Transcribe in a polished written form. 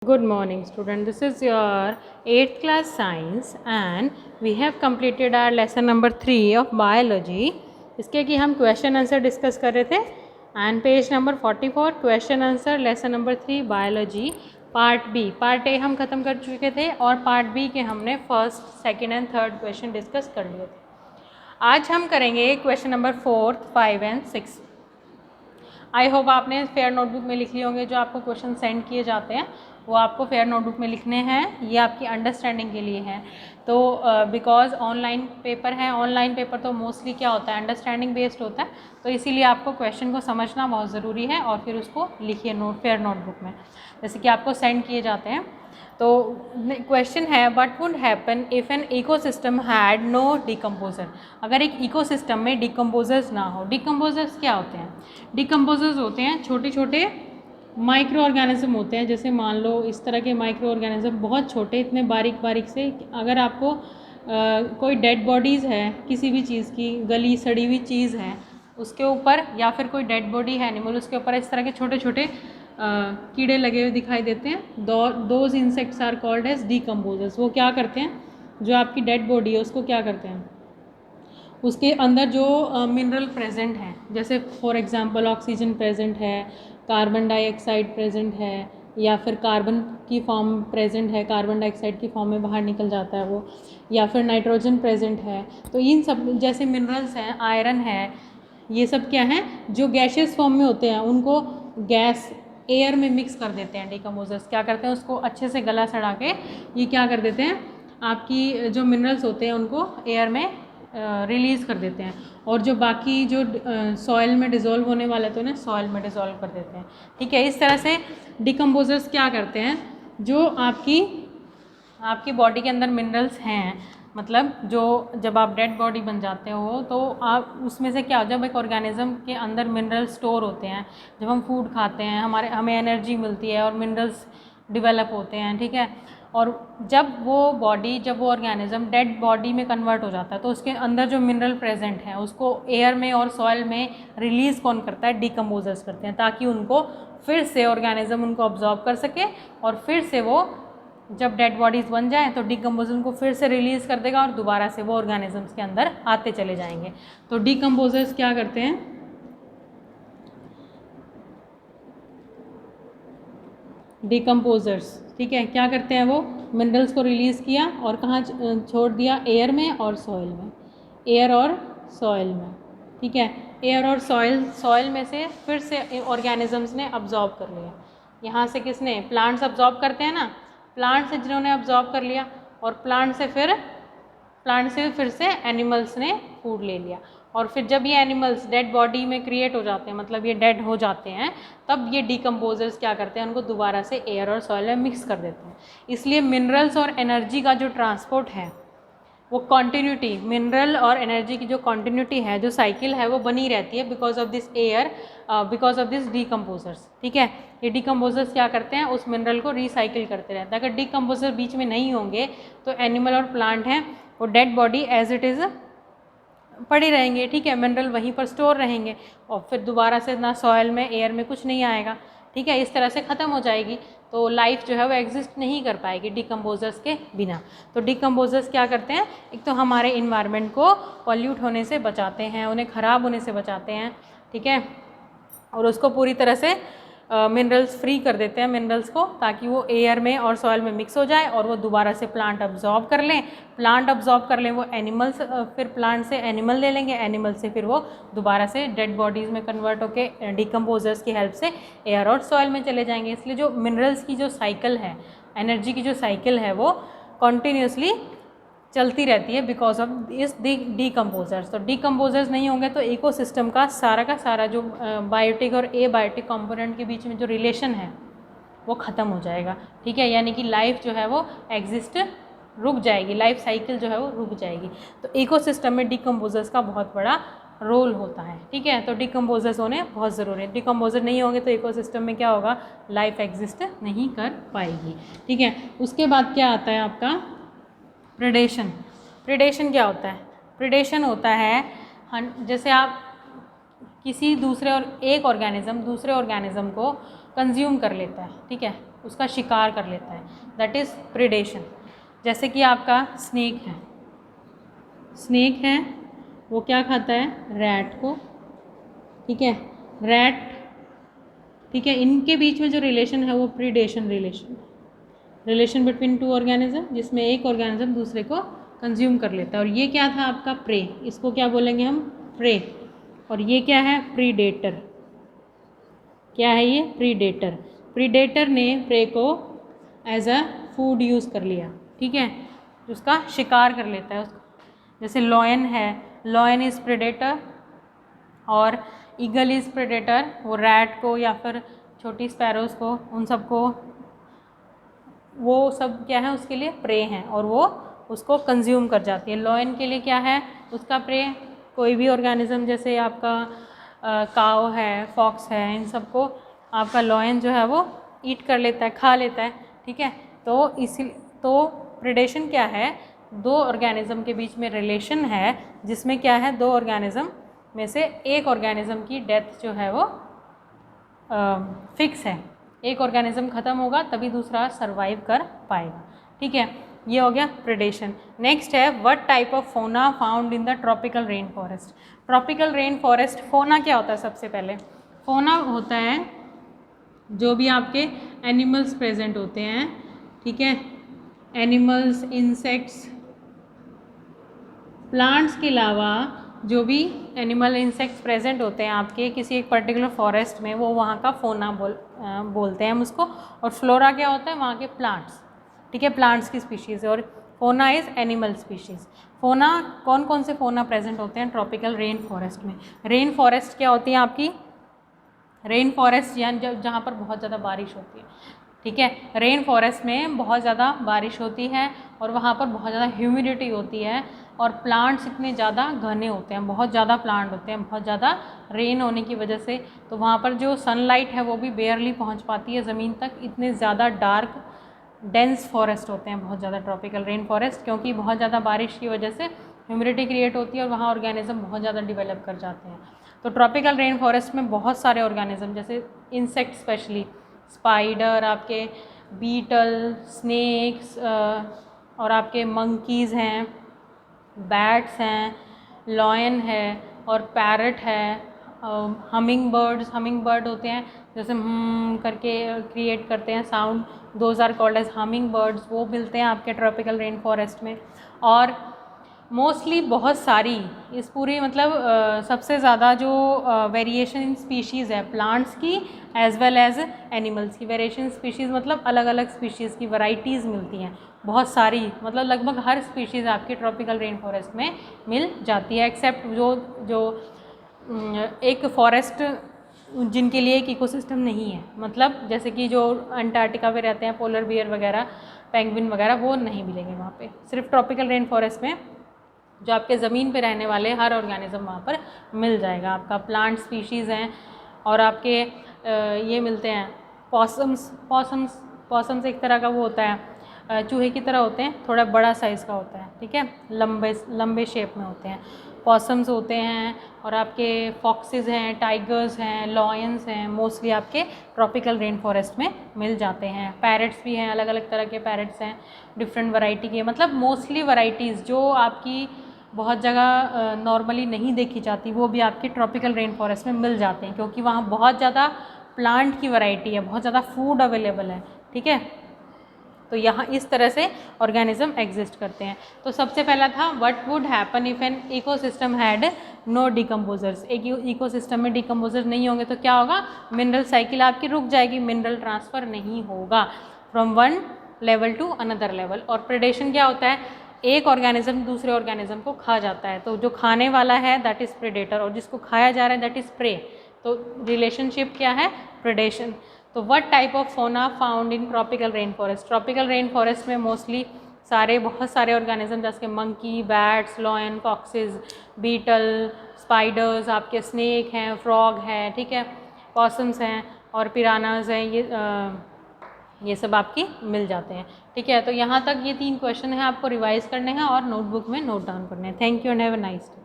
Good morning student, this is your 8th class science and we have completed our lesson number 3 of biology. इसके कि हम question answer discuss कर रहे थे and page number 44 question answer lesson number 3 biology part B. Part A हम ख़त्म कर चुके थे और पार्ट बी के हमने first, second and third question discuss कर लिए थे। आज हम करेंगे question number 4, 5 and 6। I hope आपने फेयर नोटबुक में लिख लिए होंगे। जो आपको क्वेश्चन सेंड किए जाते हैं वो आपको फेयर नोटबुक में लिखने हैं, ये आपकी अंडरस्टैंडिंग के लिए है। तो बिकॉज ऑनलाइन पेपर है, ऑनलाइन पेपर तो मोस्टली क्या होता है, अंडरस्टैंडिंग बेस्ड होता है, तो इसीलिए आपको क्वेश्चन को समझना बहुत ज़रूरी है और फिर उसको लिखिए फेयर नोटबुक में, जैसे कि आपको सेंड किए जाते हैं। तो क्वेश्चन है, what would happen if an ecosystem had no decomposer. अगर एक इकोसिस्टम में डिकम्पोजर्स ना हो। डिकम्पोजर्स क्या होते हैं? डिकम्पोजर्स होते हैं छोटे छोटे माइक्रो ऑर्गेनिज्म होते हैं। जैसे मान लो इस तरह के माइक्रो ऑर्गेनिज्म, बहुत छोटे, इतने बारीक बारीक से, अगर आपको कोई डेड बॉडीज़ है किसी भी चीज़ की, गली सड़ी हुई चीज़ है उसके ऊपर, या फिर कोई डेड बॉडी है एनिमल, उसके ऊपर इस तरह के छोटे छोटे कीड़े लगे हुए दिखाई देते हैं। Those insects are called as decomposers. वो क्या करते हैं, जो आपकी डेड बॉडी है उसको क्या करते हैं, उसके अंदर जो मिनरल प्रेजेंट है, जैसे फॉर एग्जांपल ऑक्सीजन प्रेजेंट है, कार्बन डाइऑक्साइड प्रेजेंट है, या फिर कार्बन की फॉर्म प्रेजेंट है, कार्बन डाइऑक्साइड की फॉर्म में बाहर निकल जाता है वो, या फिर नाइट्रोजन प्रेजेंट है। तो इन सब जैसे मिनरल्स हैं, आयरन है, ये सब क्या हैं, जो गैशियस फॉर्म में होते हैं उनको गैस एयर में मिक्स कर देते हैं। डिकम्पोजर्स क्या करते हैं, उसको अच्छे से गला सड़ा के ये क्या कर देते हैं, आपकी जो मिनरल्स होते हैं उनको एयर में रिलीज़ कर देते हैं, और जो बाकी जो सॉइल में डिज़ोल्व होने वाला तो ना सॉइल में डिज़ोल्व कर देते हैं। ठीक है, इस तरह से डिकम्पोजर्स क्या करते हैं, जो आपकी बॉडी के अंदर मिनरल्स हैं, मतलब जो जब आप डेड बॉडी बन जाते हो तो आप उसमें से क्या, जब एक ऑर्गेनिज्म के अंदर मिनरल स्टोर होते हैं, जब हम फूड खाते हैं हमें एनर्जी मिलती है और मिनरल्स डिवेलप होते हैं। ठीक है, और जब वो ऑर्गेनिज्म डेड बॉडी में कन्वर्ट हो जाता है तो उसके अंदर जो मिनरल प्रेजेंट है उसको एयर में और सॉइल में रिलीज़ कौन करता है, डिकम्पोजर्स करते हैं, ताकि उनको फिर से ऑर्गेनिज्म उनको ऑब्जॉर्व कर सके और फिर से वो जब डेड बॉडीज़ बन जाएँ तो डिकम्पोजर को फिर से रिलीज़ कर देगा और दोबारा से वो ऑर्गेनिजम्स के अंदर आते चले जाएंगे। तो डिकम्पोजर्स क्या करते हैं, डिकम्पोजर्स, ठीक है, क्या करते हैं, वो मिनरल्स को रिलीज़ किया और कहाँ छोड़ दिया, एयर में और सॉइल में, एयर और सॉइल में। ठीक है, एयर और सॉइल में से फिर से ऑर्गेनिजम्स ने अब्जॉर्ब कर लिया। यहाँ से किसने, प्लांट्स अब्जॉर्ब करते हैं ना, प्लांट से जिन्होंने अब्जॉर्ब कर लिया, और प्लांट से फिर से एनिमल्स ने फूड ले लिया, और फिर जब ये एनिमल्स डेड बॉडी में क्रिएट हो जाते हैं, मतलब ये डेड हो जाते हैं, तब ये डिकम्पोजर्स क्या करते हैं, उनको दोबारा से एयर और सॉइल में मिक्स कर देते हैं। इसलिए मिनरल्स और एनर्जी का जो ट्रांसपोर्ट है वो कॉन्टीन्यूटी, मिनरल और एनर्जी की जो कॉन्टीन्यूटी है, जो साइकिल है, वो बनी रहती है because of this air, because of this decomposers. ठीक है, ये डिकम्पोजर्स क्या करते हैं, उस मिनरल को रिसाइकिल करते रहते हैं। अगर डिकम्पोजर बीच में नहीं होंगे तो एनिमल और प्लांट हैं वो dead body as it is पड़ी रहेंगे। ठीक है, मिनरल वहीं पर स्टोर रहेंगे और फिर दोबारा से ना सॉइल में, एयर में कुछ नहीं आएगा। ठीक है, इस तरह से ख़त्म हो जाएगी, तो लाइफ जो है वो एग्जिस्ट नहीं कर पाएगी डिकम्पोजर्स के बिना। तो डिकम्पोजर्स क्या करते हैं, एक तो हमारे इन्वायरमेंट को पॉल्यूट होने से बचाते हैं, उन्हें ख़राब होने से बचाते हैं। ठीक है, और उसको पूरी तरह से मिनरल्स फ्री कर देते हैं मिनरल्स को, ताकि वो एयर में और सॉइल में मिक्स हो जाए और वो दोबारा से प्लांट अब्जॉर्ब कर लें। प्लांट अब्जॉर्ब कर लें वो एनिमल्स, फिर प्लांट से एनिमल ले लेंगे, एनिमल से फिर वो दोबारा से डेड बॉडीज़ में कन्वर्ट होकर डिकम्पोजर्स की हेल्प से एयर और सॉइल में चले जाएंगे। इसलिए जो मिनरल्स की जो साइकिल है, एनर्जी की जो साइकिल है, वो कॉन्टीन्यूसली चलती रहती है बिकॉज ऑफ इस डिकम्पोजर्स। तो डिकम्पोजर्स नहीं होंगे तो इकोसिस्टम का सारा जो बायोटिक और ए बायोटिक कंपोनेंट के बीच में जो रिलेशन है वो ख़त्म हो जाएगा। ठीक है, यानी कि लाइफ जो है वो एग्जिस्ट रुक जाएगी, लाइफ साइकिल जो है वो रुक जाएगी। तो इकोसिस्टम में डिकम्पोजर्स का बहुत बड़ा रोल होता है। ठीक है, तो डिकम्पोजर्स होने बहुत ज़रूरी है। डिकम्पोजर नहीं होंगे तो इकोसिस्टम में क्या होगा, लाइफ एग्जिस्ट नहीं कर पाएगी। ठीक है, उसके बाद क्या आता है आपका प्रेडेशन। प्रेडेशन क्या होता है, प्रेडेशन होता है जैसे आप किसी दूसरे और एक ऑर्गेनिज्म दूसरे ऑर्गेनिज्म को कंज्यूम कर लेता है। ठीक है, उसका शिकार कर लेता है, दैट इज़ प्रीडेशन। जैसे कि आपका स्नेक है, स्नेक है वो क्या खाता है, रैट को, ठीक है, रैट, ठीक है, इनके बीच में जो रिलेशन है वो predation relation, relation between two organism, जिसमें एक ऑर्गेनिज्म दूसरे को कंज्यूम कर लेता है। और ये क्या था आपका प्रे, इसको क्या बोलेंगे हम, प्रे। और ये क्या है, प्रीडेटर। क्या है ये, प्रीडेटर। प्रीडेटर ने प्रे को एज अ फूड यूज़ कर लिया, ठीक है, उसका शिकार कर लेता है उसको। जैसे लॉयन है, लॉयन इज़ प्रीडेटर और ईगल इज़ प्रेडेटर, वो रैट को या फिर छोटी स्पैरोज़ को, उन सबको, वो सब क्या है उसके लिए प्रे हैं और वो उसको कंज्यूम कर जाती है। लॉयन के लिए क्या है उसका प्रे, कोई भी ऑर्गेनिज्म, जैसे आपका काव है, फॉक्स है, इन सबको आपका लॉयन जो है वो ईट कर लेता है, खा लेता है, ठीक है। तो इसी, तो प्रेडेशन क्या है, दो ऑर्गेनिज्म के बीच में रिलेशन है, जिसमें क्या है, दो ऑर्गेनिज्म में से एक ऑर्गेनिज्म की डेथ जो है वो फिक्स है। एक ऑर्गेनिज्म ख़त्म होगा तभी दूसरा सर्वाइव कर पाएगा, ठीक है। ये हो गया प्रेडेशन। नेक्स्ट है what type of fauna found in the tropical rain forest. Tropical rain forest, फोना क्या होता है, सबसे पहले फोना होता है जो भी आपके एनिमल्स प्रेजेंट होते हैं, ठीक है, एनिमल्स, इंसेक्ट्स, प्लांट्स के अलावा जो भी एनिमल, इंसेक्ट्स प्रेजेंट होते हैं आपके किसी एक पर्टिकुलर फॉरेस्ट में, वो वहाँ का फोना बोलते हैं हम उसको। और फ्लोरा क्या होता है, वहाँ के प्लांट्स, ठीक है, प्लांट्स की स्पीशीज़। और फोना इज़ एनिमल स्पीशीज़। फोना, कौन कौन से फोना प्रेजेंट होते हैं ट्रॉपिकल रेन फॉरेस्ट में। रेन फॉरेस्ट क्या होती है आपकी, रेन फॉरेस्ट यानी जहाँ पर बहुत ज़्यादा बारिश होती है, ठीक है। रेन फॉरेस्ट में बहुत ज़्यादा बारिश होती है और वहाँ पर बहुत ज़्यादा ह्यूमिडिटी होती है और प्लांट्स इतने ज़्यादा घने होते हैं, बहुत ज़्यादा प्लांट होते हैं, बहुत ज़्यादा रेन होने की वजह से, तो वहाँ पर जो सनलाइट है वो भी बेयरली पहुँच पाती है ज़मीन तक। इतने ज़्यादा डार्क डेंस फॉरेस्ट होते हैं बहुत ज़्यादा ट्रॉपिकल रेन फॉरेस्ट, क्योंकि बहुत ज़्यादा बारिश की वजह से ह्यूमिडिटी क्रिएट होती है और वहाँ ऑर्गेनिज्म बहुत ज़्यादा डिवेलप कर जाते हैं। तो ट्रॉपिकल रेन फॉरेस्ट में बहुत सारे ऑर्गेनिज्म, जैसे इंसेक्ट स्पेशली, स्पाइडर, आपके बीटल, स्नेक्स, और आपके मंकीज़ हैं, बैट्स हैं, लॉयन है और पैरट है, हमिंग बर्ड्स, हमिंग बर्ड होते हैं जैसे करके क्रिएट करते हैं sound, those are called as hummingbirds, वो मिलते हैं आपके ट्रॉपिकल रेन फॉरेस्ट में। और मोस्टली बहुत सारी इस पूरी मतलब सबसे ज़्यादा जो वेरिएशन इन स्पीशीज़ है प्लांट्स की एज वेल एज एनिमल्स की, वेरिएशन स्पीशीज़ मतलब अलग अलग स्पीशीज़ की वैरायटीज़ मिलती हैं बहुत सारी, मतलब लगभग हर स्पीशीज़ आपके ट्रॉपिकल रेन फॉरेस्ट में मिल जाती है, एक्सेप्ट जो एक फॉरेस्ट जिनके लिए एक इकोसिस्टम नहीं है, मतलब जैसे कि जो अंटार्कटिका पे रहते हैं, पोलर बियर वगैरह, पेंगुइन वगैरह, वो नहीं मिलेंगे वहाँ पे। सिर्फ ट्रॉपिकल रेन फॉरेस्ट में जो आपके ज़मीन पे रहने वाले हर ऑर्गेनिज्म वहाँ पर मिल जाएगा। आपका प्लांट स्पीशीज़ हैं और आपके ये मिलते हैं पॉसम्स, पॉसम्स एक तरह का वो होता है, चूहे की तरह होते हैं, थोड़ा बड़ा साइज़ का होता है, ठीक है, लंबे शेप में होते हैं, पॉसम्स होते हैं। और आपके फॉक्सेस हैं, टाइगर्स हैं, लॉयंस हैं, मोस्टली आपके ट्रॉपिकल रेन फॉरेस्ट में मिल जाते हैं। पैरट्स भी हैं, अलग अलग तरह के पैरट्स हैं, डिफरेंट वैरायटी के, मतलब मोस्टली वैरायटीज़ जो आपकी बहुत जगह नॉर्मली नहीं देखी जाती, वो भी आपके ट्रॉपिकल रेन फॉरेस्ट में मिल जाते हैं, क्योंकि वहाँ बहुत ज़्यादा प्लांट की वैरायटी है, बहुत ज़्यादा फूड अवेलेबल है, ठीक है। तो यहाँ इस तरह से ऑर्गेनिज्म एग्जिस्ट करते हैं। तो सबसे पहला था what would happen if an ecosystem had no decomposers. एक इकोसिस्टम में डिकम्पोजर नहीं होंगे तो क्या होगा, मिनरल साइकिल आपकी रुक जाएगी, मिनरल ट्रांसफ़र नहीं होगा from one level to another level. और प्रेडेशन क्या होता है, एक ऑर्गेनिज्म दूसरे ऑर्गेनिज्म को खा जाता है, तो जो खाने वाला है दैट इज़ प्रेडेटर और जिसको खाया जा रहा है दैट इज़ प्रे। तो रिलेशनशिप क्या है, प्रेडेशन। तो what type of fauna found in tropical rain forest. Tropical rain forest में मोस्टली बहुत सारे ऑर्गेनिज्म जैसे monkey, bats, lion, foxes, beetle, spiders, आपके स्नेक हैं, फ्रॉग हैं, ठीक है, पॉसम्स हैं और पिरानाज हैं, ये सब आपकी मिल जाते हैं, ठीक है। तो यहाँ तक ये 3 क्वेश्चन हैं, आपको रिवाइज करने हैं और नोटबुक में नोट डाउन करने हैं। Thank you and have a nice day.